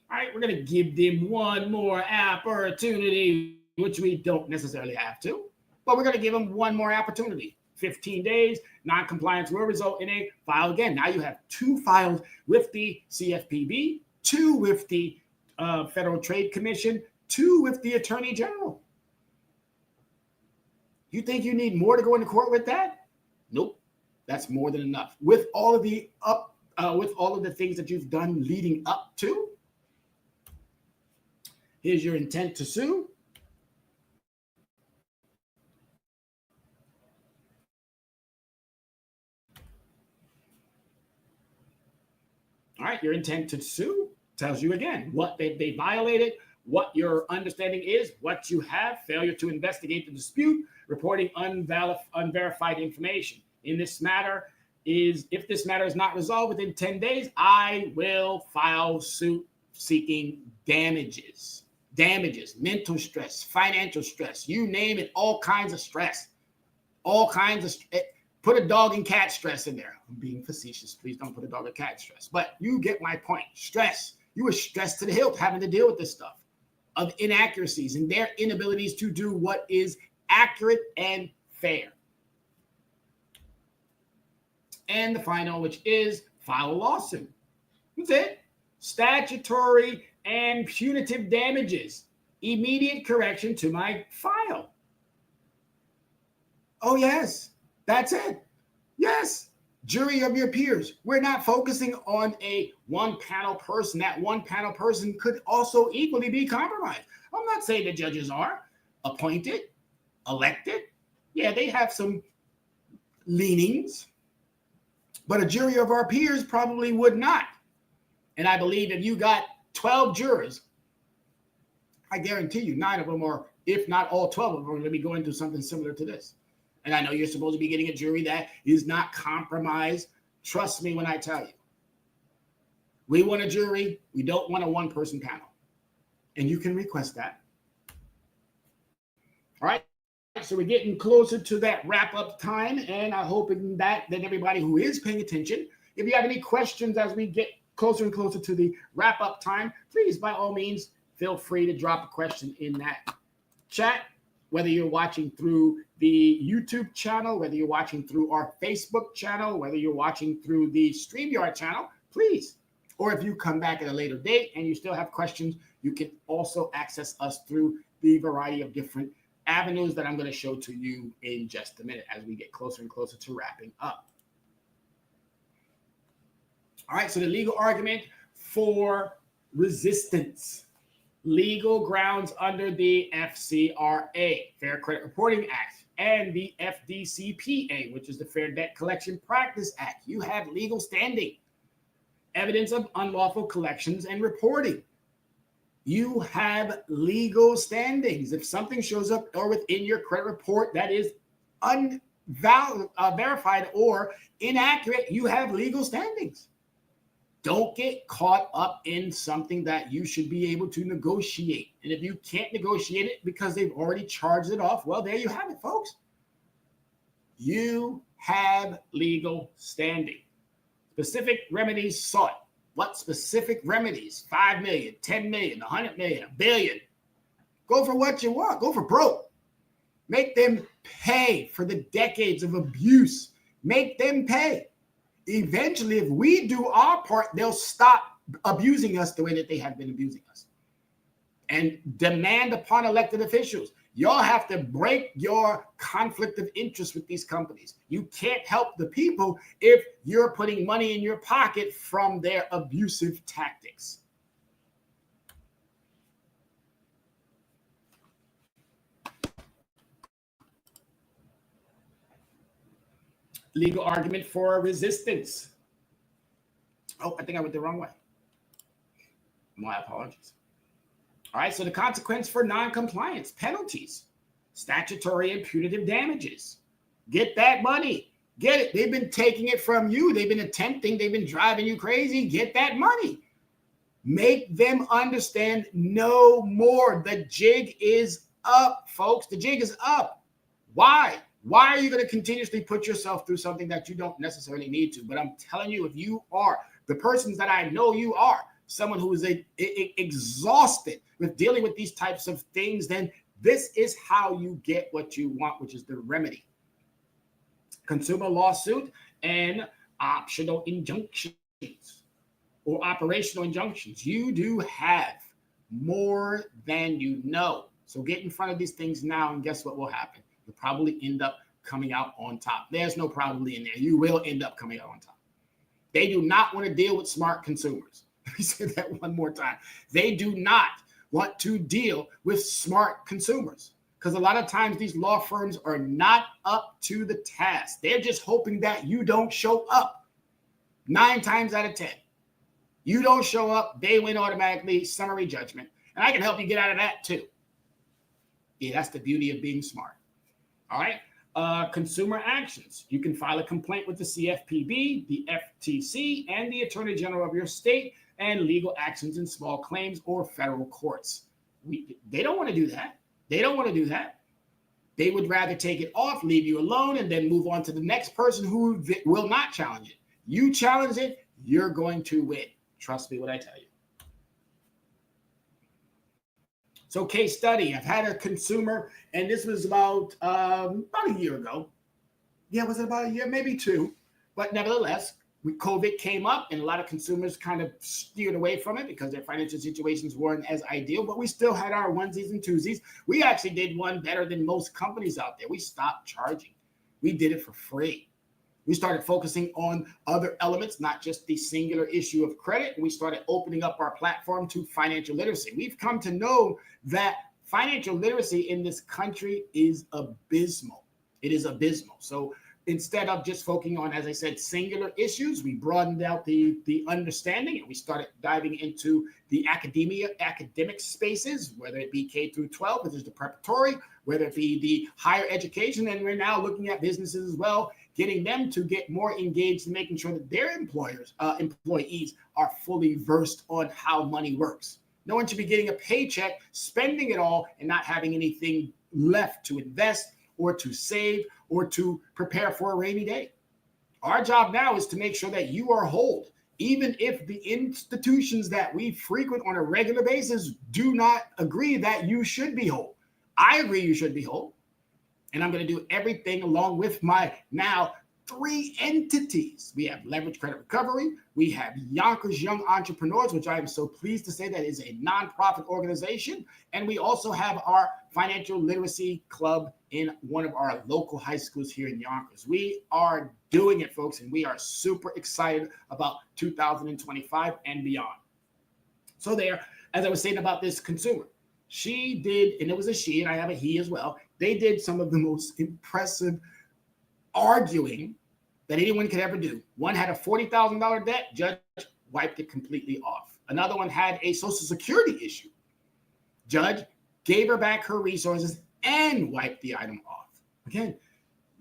[SPEAKER 2] All right, we're going to give them one more opportunity, which we don't necessarily have to, but we're going to give them one more opportunity. 15 days, non-compliance will result in a file again. Now you have 2 files with the CFPB, 2 with the Federal Trade Commission, 2 with the Attorney General. You think you need more to go into court with that? Nope, that's more than enough. With all of the things that you've done leading up to, here's your intent to sue. All right, your intent to sue tells you again what they violated, what your understanding is, what you have, failure to investigate the dispute, reporting unverified information. In this matter if this matter is not resolved within 10 days, I will file suit seeking damages, mental stress, financial stress, you name it, all kinds of stress, put a dog and cat stress in there. I'm being facetious. Please don't put a dog and cat stress. But you get my point. Stress. You were stressed to the hilt having to deal with this stuff of inaccuracies and their inabilities to do what is accurate and fair. And the final, which is file a lawsuit. That's it. Statutory and punitive damages. Immediate correction to my file. Oh, yes. That's it. Yes. Jury of your peers. We're not focusing on a one-panel person. That one-panel person could also equally be compromised. I'm not saying the judges are appointed, elected. Yeah, they have some leanings, but a jury of our peers probably would not. And I believe if you got 12 jurors, I guarantee you 9 of them, or if not all 12 of them, are going to be going through something similar to this. And I know you're supposed to be getting a jury that is not compromised. Trust me when I tell you. We want a jury. We don't want a one-person panel. And you can request that. All right. So we're getting closer to that wrap-up time. And I hope that everybody who is paying attention, if you have any questions as we get closer and closer to the wrap-up time, please, by all means, feel free to drop a question in that chat. Whether you're watching through the YouTube channel, whether you're watching through our Facebook channel, whether you're watching through the StreamYard channel, please. Or if you come back at a later date and you still have questions, you can also access us through the variety of different avenues that I'm going to show to you in just a minute as we get closer and closer to wrapping up. All right, so the legal argument for resistance. Legal grounds under the FCRA, Fair Credit Reporting Act, and the FDCPA, which is the Fair Debt Collection Practice Act. You have legal standing, evidence of unlawful collections and reporting. You have legal standings. If something shows up or within your credit report that is verified or inaccurate, you have legal standings. Don't get caught up in something that you should be able to negotiate. And if you can't negotiate it because they've already charged it off, well, there you have it, folks. You have legal standing. Specific remedies sought. What specific remedies? 5 million, 10 million, 100 million, $1 billion. Go for what you want. Go for broke. Make them pay for the decades of abuse. Make them pay. Eventually, if we do our part, they'll stop abusing us the way that they have been abusing us. And demand upon elected officials, y'all have to break your conflict of interest with these companies. You can't help the people if you're putting money in your pocket from their abusive tactics. Legal argument for resistance. Oh, I think I went the wrong way. My apologies. All right, so the consequence for non-compliance, penalties, statutory and punitive damages. Get that money. Get it. They've been taking it from you. They've been they've been driving you crazy. Get that money. Make them understand no more. The jig is up, folks. The jig is up. Why? Why are you going to continuously put yourself through something that you don't necessarily need to? But I'm telling you, if you are the persons that I know you are, someone who is exhausted with dealing with these types of things, then this is how you get what you want, which is the remedy. Consumer lawsuit and optional injunctions or operational injunctions. You do have more than you know. So get in front of these things now, and guess what will happen? You'll probably end up coming out on top. There's no probably in there. You will end up coming out on top. They do not want to deal with smart consumers. Let me say that one more time. They do not want to deal with smart consumers because a lot of times these law firms are not up to the task. They're just hoping that you don't show up. 9 times out of 10. You don't show up, they win automatically, summary judgment. And I can help you get out of that too. Yeah, that's the beauty of being smart. All right. Consumer actions. You can file a complaint with the CFPB, the FTC, and the Attorney General of your state, and legal actions in small claims or federal courts. They don't want to do that. They don't want to do that. They would rather take it off, leave you alone, and then move on to the next person who will not challenge it. You challenge it, you're going to win. Trust me when I tell you. So case study, I've had a consumer, and this was about a year ago. Yeah, was it about a year? Maybe 2. But nevertheless, COVID came up, and a lot of consumers kind of steered away from it because their financial situations weren't as ideal, but we still had our onesies and twosies. We actually did one better than most companies out there. We stopped charging. We did it for free. We started focusing on other elements, not just the singular issue of credit. We started opening up our platform to financial literacy. We've come to know that financial literacy in this country is abysmal. It is abysmal. So instead of just focusing on, as I said, singular issues, we broadened out the understanding, and we started diving into the academic spaces, whether it be K through 12, which is the preparatory, whether it be the higher education, and we're now looking at businesses as well, getting them to get more engaged in making sure that their employees are fully versed on how money works. No one should be getting a paycheck, spending it all, and not having anything left to invest or to save or to prepare for a rainy day. Our job now is to make sure that you are whole, even if the institutions that we frequent on a regular basis do not agree that you should be whole. I agree you should be whole. And I'm going to do everything along with my now 3 entities. We have Leverage Credit Recovery. We have Yonkers Young Entrepreneurs, which I am so pleased to say that is a nonprofit organization. And we also have our Financial Literacy Club in one of our local high schools here in Yonkers. We are doing it, folks, and we are super excited about 2025 and beyond. So there, as I was saying about this consumer, she did, and it was a she, and I have a he as well. They did some of the most impressive arguing that anyone could ever do. One had a $40,000 debt, judge wiped it completely off. Another one had a Social Security issue. Judge gave her back her resources and wiped the item off. Again,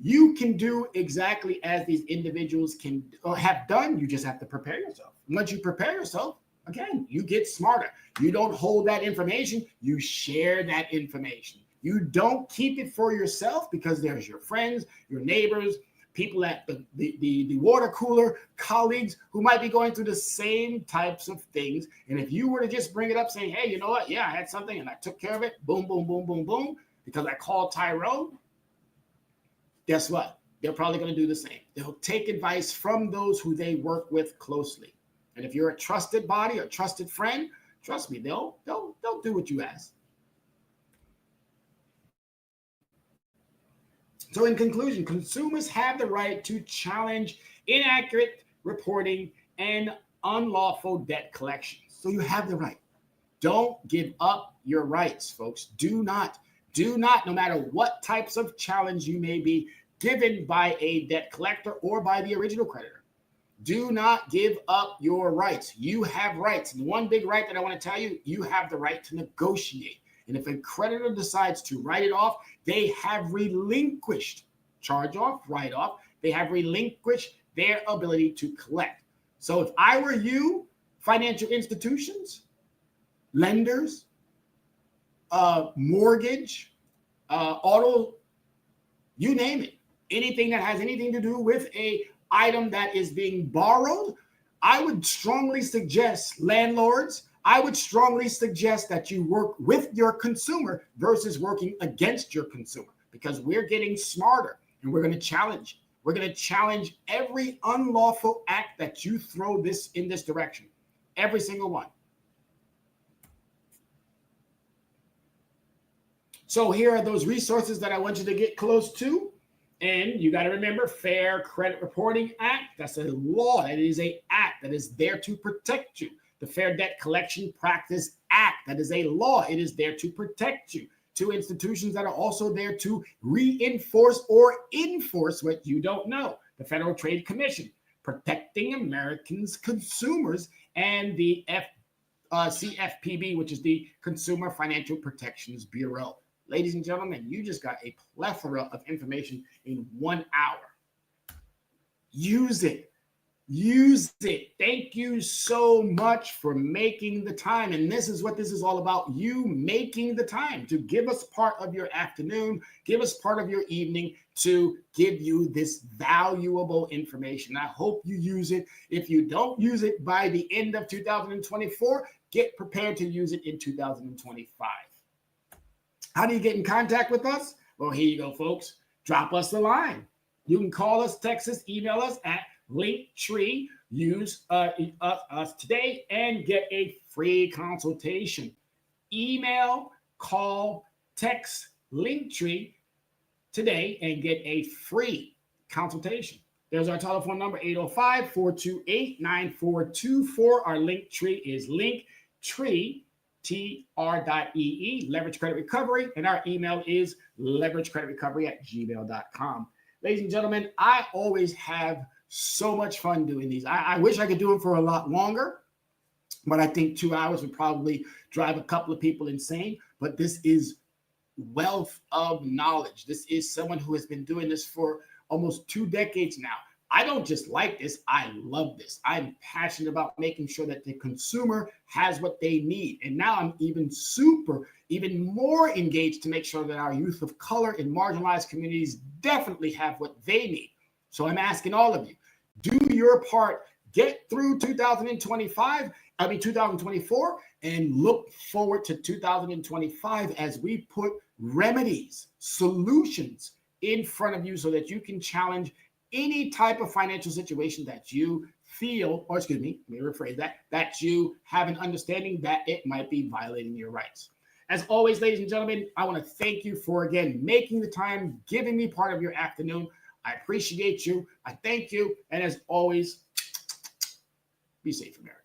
[SPEAKER 2] You can do exactly as these individuals can or have done. You just have to prepare yourself. Once you prepare yourself, again, you get smarter. You don't hold that information. You share that information. You don't keep it for yourself because there's your friends, your neighbors, people at the water cooler, colleagues who might be going through the same types of things. And if you were to just bring it up saying, hey, you know what? Yeah, I had something and I took care of it. Boom, boom, boom, boom, boom. Because I called Tyrone. Guess what? They're probably going to do the same. They'll take advice from those who they work with closely. And if you're a trusted body, a trusted friend, trust me, they'll do what you ask. So in conclusion, consumers have the right to challenge inaccurate reporting and unlawful debt collection. So you have the right. Don't give up your rights, folks. Do not, no matter what types of challenge you may be given by a debt collector or by the original creditor. Do not give up your rights. You have rights. And one big right that I want to tell you, you have the right to negotiate. And if a creditor decides to write it off, they have relinquished, charge off, write off, they have relinquished their ability to collect. So if I were you, financial institutions, lenders, mortgage, auto, you name it, anything that has anything to do with a item that is being borrowed, I would strongly suggest landlords, I would strongly suggest that you work with your consumer versus working against your consumer, because we're getting smarter and we're going to challenge. We're going to challenge every unlawful act that you throw this in this direction. Every single one. So here are those resources that I want you to get close to. And you got to remember, Fair Credit Reporting Act, that's a law. That is an act that is there to protect you. The Fair Debt Collection Practice Act, that is a law. It is there to protect you. Two institutions that are also there to reinforce or enforce what you don't know. The Federal Trade Commission, protecting Americans' consumers, and the CFPB, which is the Consumer Financial Protections Bureau. Ladies and gentlemen, you just got a plethora of information in 1 hour. Use it. Use it. Thank you so much for making the time. And this is what this is all about. You making the time to give us part of your afternoon, give us part of your evening to give you this valuable information. I hope you use it. If you don't use it by the end of 2024, get prepared to use it in 2025. How do you get in contact with us? Well, here you go, folks. Drop us a line. You can call us, text us, email us at Linktree. Use us today and get a free consultation. Email, call, text Linktree today and get a free consultation. There's our telephone number, 805-428-9424. Our Linktree is Linktree, TR.ee, Leverage Credit Recovery, and our email is leveragecreditrecovery@gmail.com. Ladies and gentlemen, I always have so much fun doing these. I wish I could do them for a lot longer, but I think 2 hours would probably drive a couple of people insane. But this is wealth of knowledge. This is someone who has been doing this for almost 2 decades now. I don't just like this, I love this. I'm passionate about making sure that the consumer has what they need. And now I'm even more engaged to make sure that our youth of color in marginalized communities definitely have what they need. So I'm asking all of you, do your part, get through 2024, and look forward to 2025 as we put remedies, solutions in front of you so that you can challenge any type of financial situation that you feel, or excuse me, let me rephrase that you have an understanding that it might be violating your rights. As always, ladies and gentlemen, I want to thank you for, again, making the time, giving me part of your afternoon. I appreciate you. I thank you. And as always, be safe, America.